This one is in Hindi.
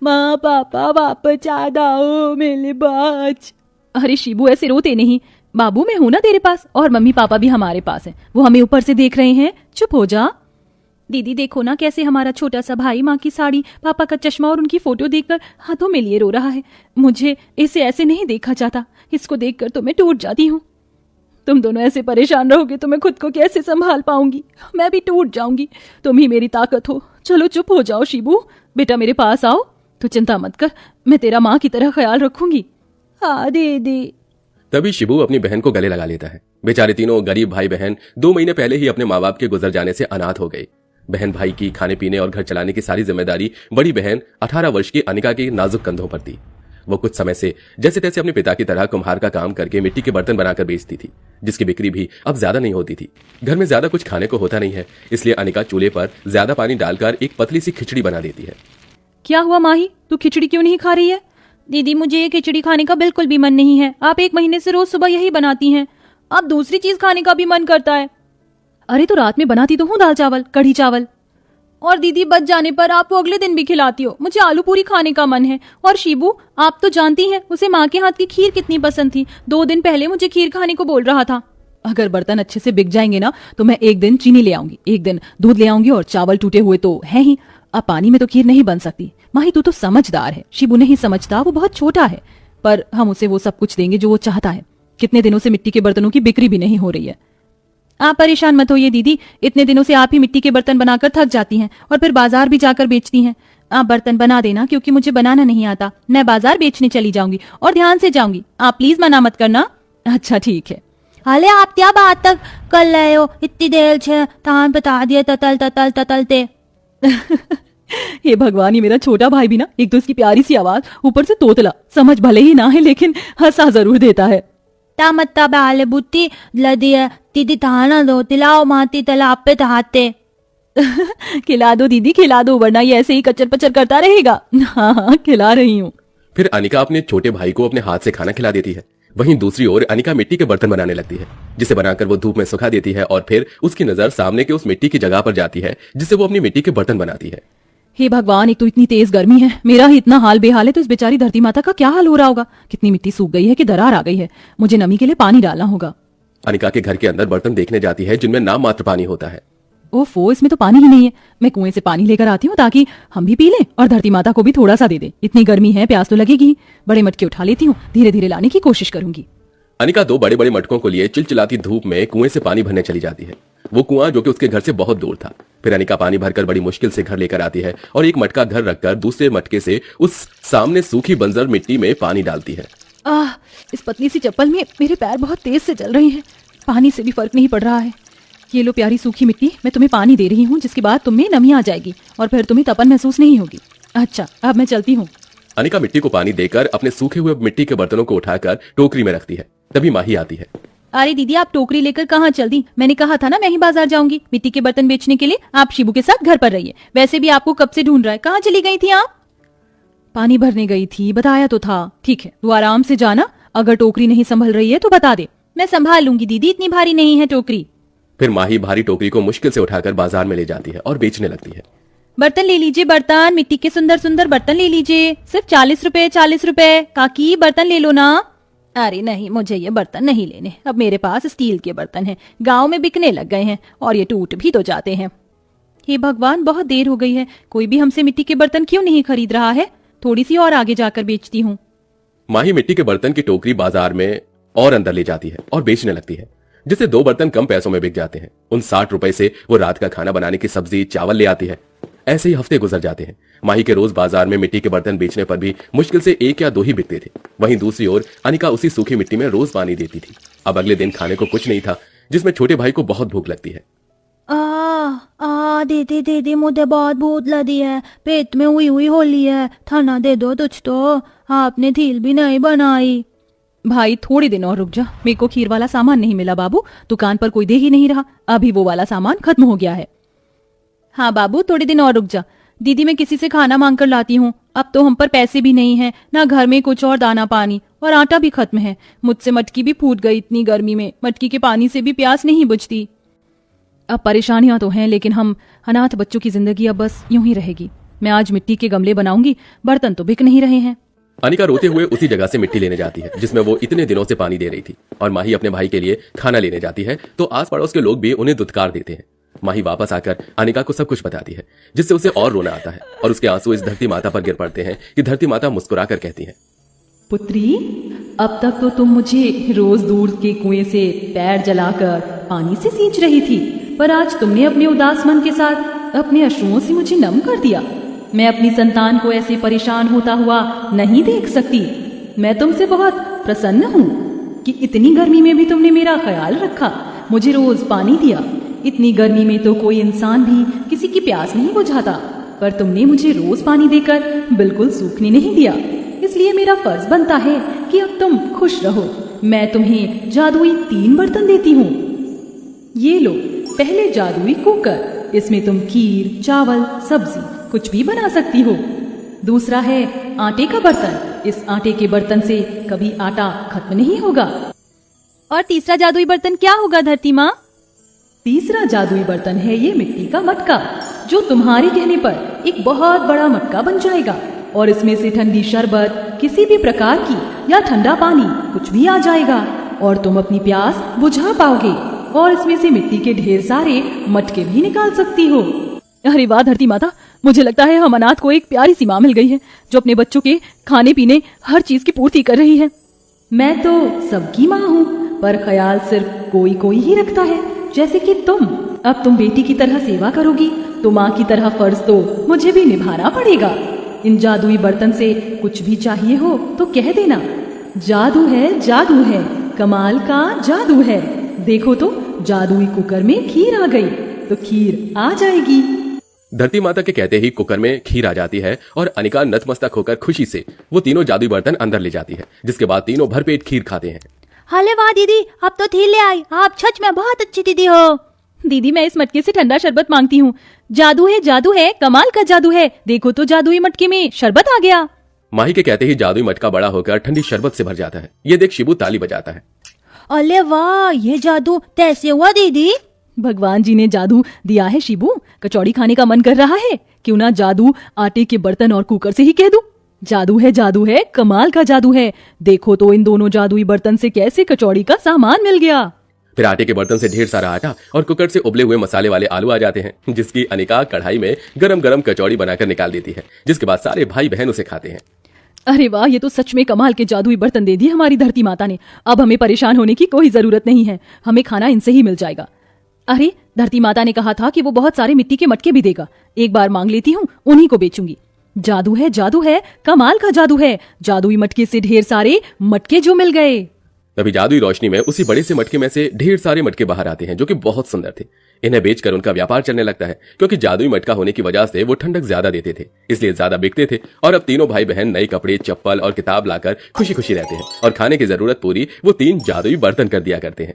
माँ पापा वापस आ जाओ मेरे पास। अरे शिबू ऐसे रोते नहीं, बाबू मैं हूं ना तेरे पास, और मम्मी पापा भी हमारे पास हैं, वो हमें ऊपर से देख रहे हैं, चुप हो जा। दीदी देखो ना कैसे हमारा छोटा सा भाई माँ की साड़ी, पापा का चश्मा और उनकी फोटो देखकर हाथों में लिए रो रहा है। मुझे इसे ऐसे नहीं देखा जाता, इसको देखकर तो मैं टूट जाती हूँ। तुम दोनों ऐसे परेशान रहोगे तो मैं खुद को कैसे संभाल पाऊंगी, मैं भी टूट जाऊंगी। तुम ही मेरी ताकत हो। चलो चुप हो जाओ शिबू, बेटा मेरे पास आओ। तो चिंता मत कर, मैं तेरा माँ की तरह ख्याल रखूंगी। हाँ दीदी। तभी शिबू अपनी बहन को गले लगा लेता है। बेचारे तीनों गरीब भाई बहन 2 महीने पहले ही अपने माँ बाप के गुजर जाने से अनाथ हो गए। बहन भाई की खाने पीने और घर चलाने की सारी जिम्मेदारी बड़ी बहन 18 वर्ष की अनिका के नाजुक कंधों पर थी। वो कुछ समय से जैसे तैसे अपने पिता की तरह कुम्हार का काम करके मिट्टी के बर्तन बनाकर बेचती थी, जिसकी बिक्री भी अब ज्यादा नहीं होती थी। घर में ज्यादा कुछ खाने को होता नहीं है, इसलिए अनिका चूल्हे पर ज्यादा पानी डालकर एक पतली सी खिचड़ी बना देती है। क्या हुआ माही, तू खिचड़ी क्यों नहीं खा रही है? दीदी मुझे ये खिचड़ी खाने का बिल्कुल भी मन नहीं है, आप 1 महीने से रोज सुबह यही बनाती हैं, अब दूसरी चीज खाने का भी मन करता है। अरे तो रात में बनाती तो हूँ दाल चावल, कढ़ी चावल, और दीदी बच जाने पर आप वो अगले दिन भी खिलाती हो। मुझे आलू पूरी खाने का मन है। और शिबू आप तो जानती हैं उसे माँ के हाथ की खीर कितनी पसंद थी, 2 दिन पहले मुझे खीर खाने को बोल रहा था। अगर बर्तन अच्छे से बिक जाएंगे ना तो मैं एक दिन चीनी ले आऊंगी, एक दिन दूध ले आऊंगी, और चावल टूटे हुए तो है ही। अब पानी में तो खीर नहीं बन सकती। माही तू तो समझदार है, शिबू नहीं समझता, वो बहुत छोटा है, पर हम उसे वो सब कुछ देंगे जो वो चाहता है। कितने दिनों से मिट्टी के बर्तनों की बिक्री भी नहीं हो रही है। आप परेशान मत होइए दीदी, इतने दिनों से आप ही मिट्टी के बर्तन बनाकर थक जाती हैं और फिर बाजार भी जाकर बेचती हैं। आप बर्तन बना देना, क्योंकि मुझे बनाना नहीं आता। मैं बाजार बेचने चली जाऊंगी और ध्यान से जाऊंगी, आप प्लीज मना मत करना। अच्छा ठीक है। हाले आप क्या बात तक कर रहे हो, इतनी देर से तान बता दिए ततल ततल ततलते। हे भगवान, ये मेरा छोटा भाई भी ना, एक तो इसकी प्यारी सी आवाज, ऊपर से तोतला, समझ भले ही ना है लेकिन हंसा जरूर देता है। तामत्ता बाले बुत्ती लदिया दीदी थाना दो तिलाओ माती तालाब पे तहाते। खिला दो दीदी खिला दो, वरना ये ऐसे ही कचर पचर करता रहेगा। हाँ हाँ खिला रही हूँ। फिर अनिका अपने छोटे भाई को अपने हाथ से खाना खिला देती है। वहीं दूसरी ओर अनिका मिट्टी के बर्तन बनाने लगती है, जिसे बनाकर वो धूप में सुखा देती है, और फिर उसकी नजर सामने के उस मिट्टी की जगह पर जाती है जिससे वो अपनी मिट्टी के बर्तन बनाती है। हे भगवान, एक तो इतनी तेज गर्मी है, मेरा ही इतना हाल बेहाल है, तो इस बेचारी धरती माता का क्या हाल हो रहा होगा। कितनी मिट्टी सूख गई है कि दरार आ गई है, मुझे नमी के लिए पानी डालना होगा। अनिका के घर के अंदर बर्तन देखने जाती है जिनमें नाम मात्र पानी होता है। ओफो, इसमें तो पानी ही नहीं है। मैं कुएं से पानी लेकर आती हूँ ताकि हम भी पी लें और धरती माता को भी थोड़ा सा दे दे। इतनी गर्मी है, प्यास तो लगेगी। बड़े मटके उठा लेती हूँ, धीरे धीरे लाने की कोशिश करूंगी। अनिका 2 बड़े बड़े मटकों को लिए चिलचिलाती धूप में कुएं से पानी भरने चली जाती है। वो कुआं जो कि उसके घर से बहुत दूर था। फिर अनिका पानी भरकर बड़ी मुश्किल से घर लेकर आती है और एक मटका घर रखकर दूसरे मटके से उस सामने सूखी बंजर मिट्टी में पानी डालती है। इस पतली सी चप्पल में मेरे पैर बहुत तेज से चल रहे हैं, पानी से भी फर्क नहीं पड़ रहा है। ये लो प्यारी सूखी मिट्टी, मैं तुम्हें पानी दे रही हूँ, जिसके बाद तुम में नमी आ जाएगी और फिर तुम्हें तपन महसूस नहीं होगी। अच्छा अब मैं चलती हूँ। अनिका मिट्टी को पानी देकर अपने सूखे हुए मिट्टी के बर्तनों को उठाकर टोकरी में रखती है। तभी माही आती है। अरे दीदी आप टोकरी लेकर कहाँ चल दी? मैंने कहा था ना मैं ही बाजार जाऊंगी मिट्टी के बर्तन बेचने के लिए। आप शिबू के साथ घर पर रहिए। वैसे भी आपको कब से ढूंढ रहा है, कहाँ चली गई थी आप? पानी भरने गई थी, बताया तो था। ठीक है तू आराम से जाना, अगर टोकरी नहीं संभल रही है तो बता दे, मैं संभाल लूंगी दीदी, इतनी भारी नहीं है टोकरी। फिर माही भारी टोकरी को मुश्किल से उठाकर बाजार में ले जाती है और बेचने लगती है। बर्तन ले लीजिए, बर्तन, मिट्टी के सुंदर सुंदर बर्तन ले लीजिए, सिर्फ 40 रुपए 40 रुपए। काकी बर्तन ले लो ना। अरे नहीं मुझे ये बर्तन नहीं लेने, अब मेरे पास स्टील के बर्तन हैं, गांव में बिकने लग गए हैं और ये टूट भी तो जाते हैं। हे भगवान बहुत देर हो गई है, कोई भी हमसे मिट्टी के बर्तन क्यों नहीं खरीद रहा है? थोड़ी सी और आगे जाकर बेचती हूँ। माही मिट्टी के बर्तन की टोकरी बाजार में और अंदर ले जाती है और बेचने लगती है, जिससे 2 बर्तन कम पैसों में बिक जाते हैं। उन 60 रुपए से वो रात का खाना बनाने की सब्जी चावल ले आती है। ऐसे ही हफ्ते गुजर जाते हैं। माही के रोज बाजार में मिट्टी के बर्तन बेचने पर भी मुश्किल से 1 या 2 ही बिकते थे। वहीं दूसरी ओर अनिका उसी सूखी मिट्टी में रोज पानी देती थी। अब अगले दिन खाने को कुछ नहीं था, जिसमें छोटे भाई को बहुत भूख लगती है। दीदी मुझे बहुत भूख लगी है, पेट में हुई हुई होली है, खाना दे दो तुझ तो, आपने थील भी नहीं बनाई। भाई थोड़ी दिन और रुक जा, मेरे को खीर वाला सामान नहीं मिला बाबू, दुकान पर कोई दे ही नहीं रहा, अभी वो वाला सामान खत्म हो गया है। हाँ बाबू थोड़ी दिन और रुक जा, दीदी मैं किसी से खाना मांग कर लाती हूँ, अब तो हम पर पैसे भी नहीं है, ना घर में कुछ और दाना पानी, और आटा भी खत्म है। मुझसे मटकी भी फूट गई इतनी गर्मी में, मटकी के पानी से भी प्यास नहीं बुझती। अब परेशानियां तो हैं, लेकिन हम अनाथ बच्चों की जिंदगी अब बस यूं ही रहेगी। मैं आज मिट्टी के गमले बनाऊंगी, बर्तन तो बिक नहीं रहे हैं। अनिका रोते हुए उसी जगह से मिट्टी लेने जाती है जिसमें वो इतने दिनों से पानी दे रही थी, और माही अपने भाई के लिए खाना लेने जाती है तो आस पड़ोस के लोग भी उन्हें दुत्कार देते हैं। माही वापस आकर अनिका को सब कुछ बताती है, जिससे उसे और रोना आता है और उसके आंसू इस धरती माता पर गिर पड़ते हैं कि धरती माता मुस्कुरा कर कहती है, पुत्री, अब तक तो तुम मुझे रोज दूर के कुएं से पैर जलाकर पानी से सींच रही थी, पर आज तुमने अपने उदास मन के साथ अपने अश्रुओं से मुझे नम कर दिया। मैं अपनी संतान को ऐसे परेशान होता हुआ नहीं देख सकती। मैं तुमसे बहुत प्रसन्न हूँ कि इतनी गर्मी में भी तुमने मेरा ख्याल रखा, मुझे रोज पानी दिया। इतनी गर्मी में तो कोई इंसान भी किसी की प्यास नहीं बुझाता, पर तुमने मुझे रोज पानी देकर बिल्कुल सूखने नहीं दिया। इसलिए मेरा फर्ज बनता है कि अब तुम खुश रहो। मैं तुम्हें जादुई 3 बर्तन देती हूँ। ये लो, पहले जादुई कुकर, इसमें तुम खीर, चावल, सब्जी कुछ भी बना सकती हो। दूसरा है आटे का बर्तन, इस आटे के बर्तन से कभी आटा खत्म नहीं होगा। और तीसरा जादुई बर्तन क्या होगा धरती माँ? तीसरा जादुई बर्तन है ये मिट्टी का मटका, जो तुम्हारे कहने पर एक बहुत बड़ा मटका बन जाएगा, और इसमें से ठंडी शरबत, किसी भी प्रकार की या ठंडा पानी कुछ भी आ जाएगा, और तुम अपनी प्यास बुझा पाओगे, और इसमें से मिट्टी के ढेर सारे मटके भी निकाल सकती हो। अरे वाह धरती माता, मुझे लगता है हम अनाथ को एक प्यारी सी माँ मिल गई है, जो अपने बच्चों के खाने पीने हर चीज की पूर्ति कर रही है। मैं तो सबकी माँ हूँ, पर ख्याल सिर्फ कोई कोई ही रखता है, जैसे कि तुम। अब तुम बेटी की तरह सेवा करोगी तो माँ की तरह फर्ज तो मुझे भी निभाना पड़ेगा। इन जादुई बर्तन से कुछ भी चाहिए हो तो कह देना। जादू है, कमाल का जादू है। देखो तो, जादुई कुकर में खीर आ गई, तो खीर आ जाएगी। धरती माता के कहते ही कुकर में खीर आ जाती है और अनिका नतमस्तक होकर खुशी से वो तीनों जादुई बर्तन अंदर ले जाती है, जिसके बाद तीनों भरपेट खीर खाते हैं। हाले वाह दीदी, अब तो खीर ले आई, आप सच में बहुत अच्छी दीदी हो। दीदी, मैं इस मटके से ठंडा शरबत मांगती हूँ। जादू है, कमाल का जादू है। देखो तो, जादुई मटके में शरबत आ गया। माही के कहते ही जादुई मटका बड़ा होकर ठंडी शरबत से भर जाता है। ये देख शिबू ताली बजाता है। अरे वाह, ये जादू कैसे हुआ दीदी? भगवान जी ने जादू दिया है शिबू। कचौड़ी खाने का मन कर रहा है, क्यों ना जादू आटे के बर्तन और कुकर से ही कह दूं। जादू है, कमाल का जादू है। देखो तो, इन दोनों जादुई बर्तन से कैसे कचौड़ी का सामान मिल गया। फिर आटे के बर्तन से ढेर सारा आटा और कुकर से उबले हुए मसाले वाले आलू आ जाते हैं, जिसकी अनिका कढ़ाई में गरम गरम कचौड़ी बनाकर निकाल देती है, जिसके बाद सारे भाई बहन उसे खाते हैं। अरे वाह, ये तो सच में कमाल के जादुई बर्तन दे दिए हमारी धरती माता ने। अब हमें परेशान होने की कोई जरूरत नहीं है, हमें खाना इनसे ही मिल जाएगा। अरे, धरती माता ने कहा था कि वो बहुत सारे मिट्टी के मटके भी देगा। एक बार मांग लेती हूँ, उन्हीं को बेचूंगी। जादू है, कमाल का जादू है। जादुई मटके से ढेर सारे मटके जो मिल गए। तभी जादुई रोशनी में उसी बड़े से मटके में से ढेर सारे मटके बाहर आते हैं, जो कि बहुत सुंदर थे। इन्हें बेचकर उनका व्यापार चलने लगता है, क्योंकि जादुई मटका होने की वजह से वो ठंडक ज्यादा देते थे, इसलिए ज्यादा बिकते थे। और अब तीनों भाई बहन नए कपड़े, चप्पल और किताब लाकर खुशी खुशी रहते हैं, और खाने की जरूरत पूरी वो 3 जादुई बर्तन कर दिया करते हैं।